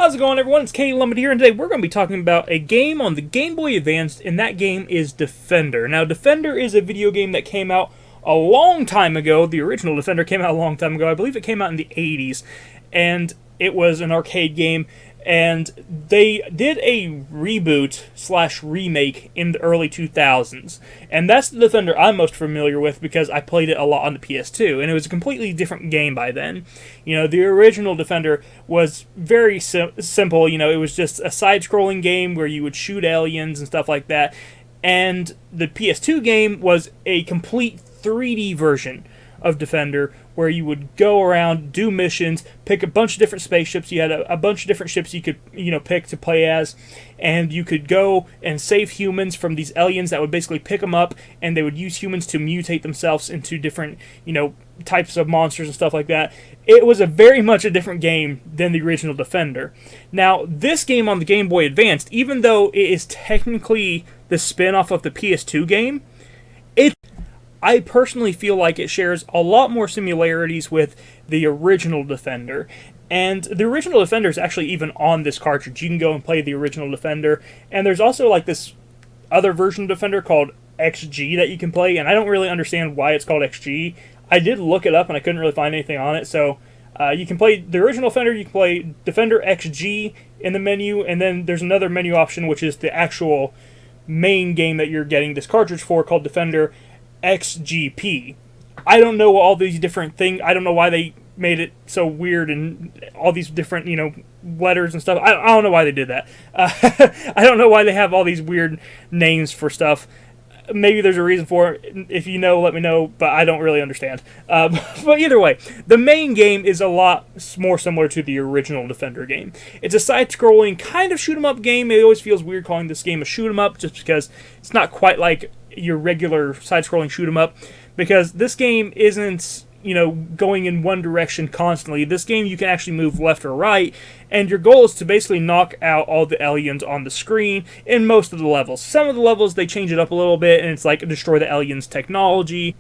How's it going, everyone? It's Katie Lumbert here, and today we're going to be talking about a game on the Game Boy Advance, and that game is Defender. Now, Defender is a video game that came out a long time ago. The original Defender came out a long time ago. I believe it came out in the 80s, and it was an arcade game, and they did a reboot/remake in the early 2000s, and that's the Defender I'm most familiar with because I played it a lot on the PS2, and it was a completely different game by then. You know, the original Defender was very simple. You know, it was just a side-scrolling game where you would shoot aliens and stuff like that, and the PS2 game was a complete 3D version of Defender, where you would go around, do missions, pick a bunch of different spaceships. You had a bunch of different ships you could, pick to play as, and you could go and save humans from these aliens that would basically pick them up, and they would use humans to mutate themselves into different, types of monsters and stuff like that. It was very much a different game than the original Defender. Now, this game on the Game Boy Advance, even though it is technically the spin-off of the PS2 game, I personally feel like it shares a lot more similarities with the original Defender. And the original Defender is actually even on this cartridge. You can go and play the original Defender. And there's also like this other version of Defender called XG that you can play. And I don't really understand why it's called XG. I did look it up and I couldn't really find anything on it. So you can play the original Defender, you can play Defender XG in the menu. And then there's another menu option, which is the actual main game that you're getting this cartridge for, called Defender XGP. I don't know all these different things. I don't know why they made it so weird and all these different, letters and stuff. I don't know why they did that. I don't know why they have all these weird names for stuff. Maybe there's a reason for it. If you know, let me know, but I don't really understand. But either way, the main game is a lot more similar to the original Defender game. It's a side-scrolling kind of shoot-'em-up game. It always feels weird calling this game a shoot-'em-up just because it's not quite like your regular side-scrolling shoot-'em-up, because this game isn't, going in one direction constantly. This game you can actually move left or right, and your goal is to basically knock out all the aliens on the screen in most of the levels. Some of the levels, they change it up a little bit, and it's like destroy the aliens' technology.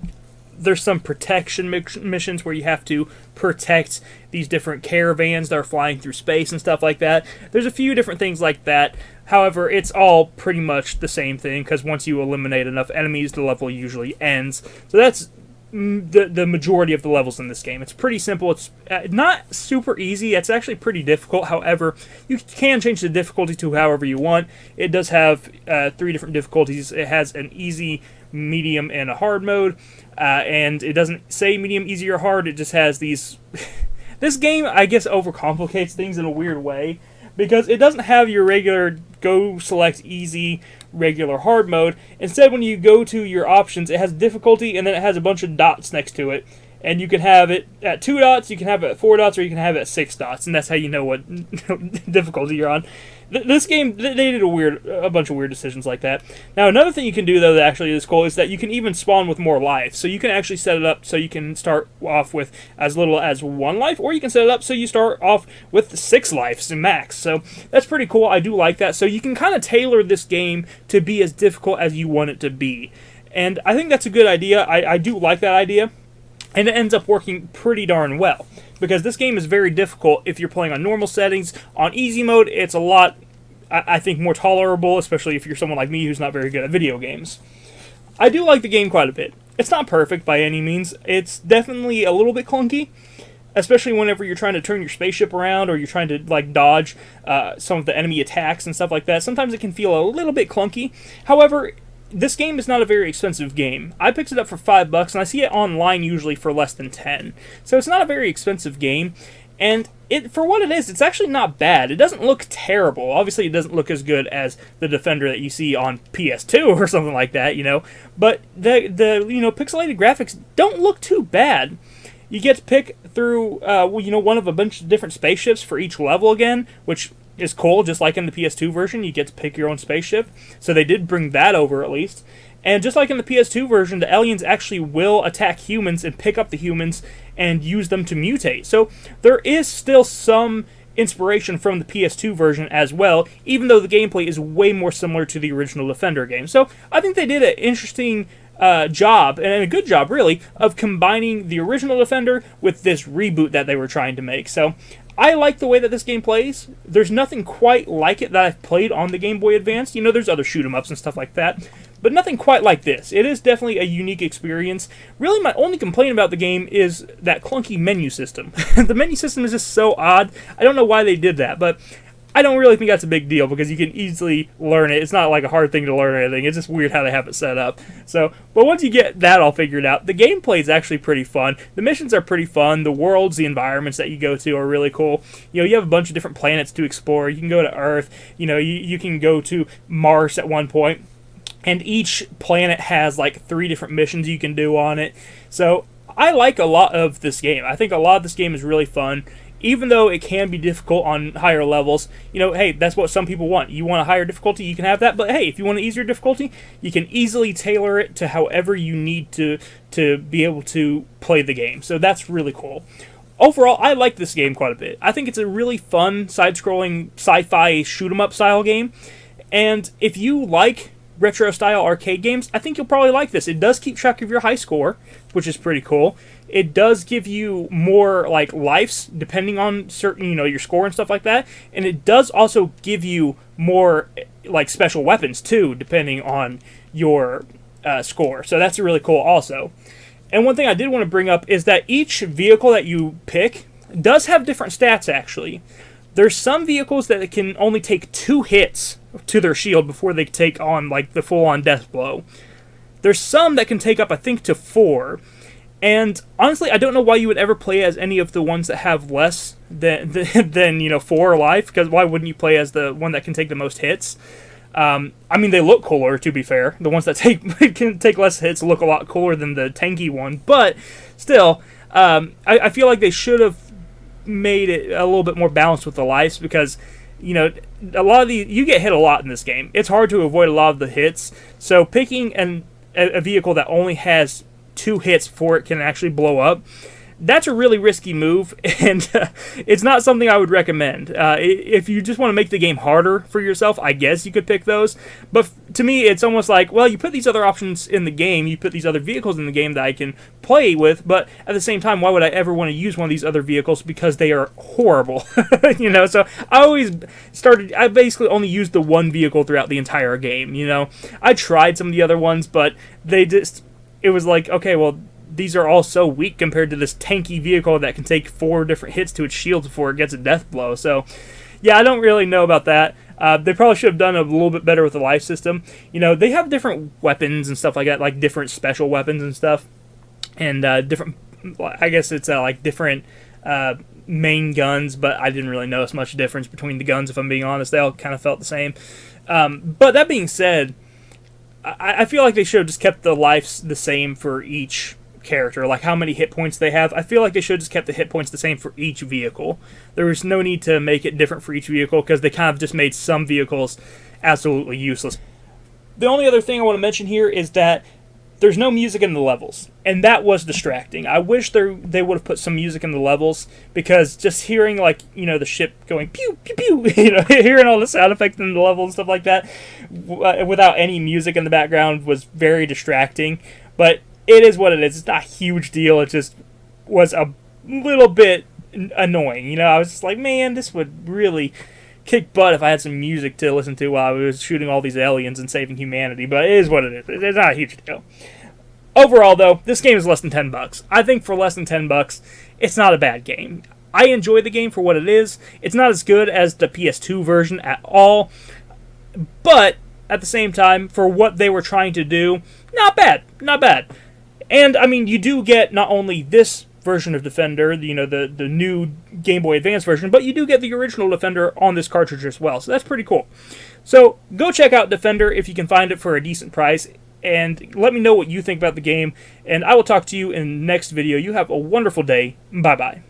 There's some protection missions where you have to protect these different caravans that are flying through space and stuff like that. There's a few different things like that. However, it's all pretty much the same thing, because once you eliminate enough enemies, the level usually ends. So that's the majority of the levels in this game. It's pretty simple. It's not super easy. It's actually pretty difficult. However, you can change the difficulty to however you want. It does have 3 different difficulties. It has an easy, medium, and a hard mode. And it doesn't say medium, easy, or hard. It just has these... This game, I guess, overcomplicates things in a weird way, because it doesn't have your regular go select easy, regular, hard mode. Instead, when you go to your options, it has difficulty, and then it has a bunch of dots next to it. And you can have it at 2 dots, you can have it at 4 dots, or you can have it at 6 dots, and that's how you know what difficulty you're on. This game, they did a bunch of weird decisions like that. Now, another thing you can do, though, that actually is cool, is that you can even spawn with more life. So you can actually set it up so you can start off with as little as 1 life, or you can set it up so you start off with 6 lives max. So that's pretty cool. I do like that. So you can kind of tailor this game to be as difficult as you want it to be. And I think that's a good idea. I do like that idea. And it ends up working pretty darn well, because this game is very difficult if you're playing on normal settings. On easy mode, it's a lot, I think, more tolerable, especially if you're someone like me who's not very good at video games. I do like the game quite a bit. It's not perfect by any means. It's definitely a little bit clunky, especially whenever you're trying to turn your spaceship around, or you're trying to dodge some of the enemy attacks and stuff like that. Sometimes it can feel a little bit clunky. However, this game is not a very expensive game. I picked it up for $5, and I see it online usually for less than 10. So it's not a very expensive game, and for what it is, it's actually not bad. It doesn't look terrible. Obviously, it doesn't look as good as the Defender that you see on PS2 or something like that, But the pixelated graphics don't look too bad. You get to pick through, one of a bunch of different spaceships for each level again, which is cool. Just like in the PS2 version, you get to pick your own spaceship. So they did bring that over at least. And just like in the PS2 version, the aliens actually will attack humans and pick up the humans and use them to mutate. So there is still some inspiration from the PS2 version as well, even though the gameplay is way more similar to the original Defender game. So I think they did an interesting job, and a good job really, of combining the original Defender with this reboot that they were trying to make. So I like the way that this game plays. There's nothing quite like it that I've played on the Game Boy Advance. You know, there's other shoot-'em-ups and stuff like that, but nothing quite like this. It is definitely a unique experience. Really, my only complaint about the game is that clunky menu system. The menu system is just so odd. I don't know why they did that, but I don't really think that's a big deal because you can easily learn it. It's not like a hard thing to learn or anything. It's just weird how they have it set up. So, but once you get that all figured out, the gameplay is actually pretty fun. The missions are pretty fun. The worlds, the environments that you go to are really cool. You know, you have a bunch of different planets to explore. You can go to Earth. You know, you can go to Mars at one point. And each planet has like 3 different missions you can do on it. So, I like a lot of this game. I think a lot of this game is really fun. Even though it can be difficult on higher levels, you know, hey, that's what some people want. You want a higher difficulty, you can have that. But hey, if you want an easier difficulty, you can easily tailor it to however you need to be able to play the game. So that's really cool. Overall, I like this game quite a bit. I think it's a really fun, side-scrolling, sci-fi shoot-'em-up style game. And if you like retro-style arcade games, I think you'll probably like this. It does keep track of your high score, which is pretty cool. It does give you more like lives depending on certain, you know, your score and stuff like that. And it does also give you more like special weapons too, depending on your score. So that's really cool also. And one thing I did want to bring up is that each vehicle that you pick does have different stats actually. There's some vehicles that can only take 2 hits to their shield before they take on like the full-on death blow. There's some that can take up, I think, to 4. And honestly, I don't know why you would ever play as any of the ones that have less than you know 4 life. Because why wouldn't you play as the one that can take the most hits? I mean, they look cooler. To be fair, the ones that can take less hits look a lot cooler than the tanky one. But still, I feel like they should have made it a little bit more balanced with the lives because you know a lot of you get hit a lot in this game. It's hard to avoid a lot of the hits. So picking a vehicle that only has 2 hits before it can actually blow up, that's a really risky move, and it's not something I would recommend. If you just want to make the game harder for yourself, I guess you could pick those. But to me, it's almost like, well, you put these other options in the game, you put these other vehicles in the game that I can play with, but at the same time, why would I ever want to use one of these other vehicles because they are horrible? You know, so I basically only used the one vehicle throughout the entire game, you know. I tried some of the other ones, but it was like, okay, well, these are all so weak compared to this tanky vehicle that can take 4 different hits to its shield before it gets a death blow. So, yeah, I don't really know about that. They probably should have done a little bit better with the life system. You know, they have different weapons and stuff like that, like different special weapons and stuff. And different, I guess it's like different main guns, but I didn't really notice much difference between the guns, if I'm being honest. They all kind of felt the same. But that being said, I feel like they should have just kept the lives the same for each character, like how many hit points they have. I feel like they should have just kept the hit points the same for each vehicle. There was no need to make it different for each vehicle because they kind of just made some vehicles absolutely useless. The only other thing I want to mention here is that there's no music in the levels, and that was distracting. I wish they would have put some music in the levels, because just hearing, like, you know, the ship going pew pew pew, you know, hearing all the sound effects in the level and stuff like that without any music in the background was very distracting. But it is what it is. It's not a huge deal. It just was a little bit annoying. You know, I was just like, man, this would really kick butt if I had some music to listen to while I was shooting all these aliens and saving humanity. But it is what it is. It's not a huge deal. Overall, though, this game is less than $10. I think for less than $10, it's not a bad game. I enjoy the game for what it is. It's not as good as the PS2 version at all, but at the same time, for what they were trying to do, not bad. Not bad. And, I mean, you do get not only this version of Defender, you know, the new Game Boy Advance version, but you do get the original Defender on this cartridge as well, so that's pretty cool. So, go check out Defender if you can find it for a decent price, and let me know what you think about the game, and I will talk to you in the next video. You have a wonderful day. Bye-bye.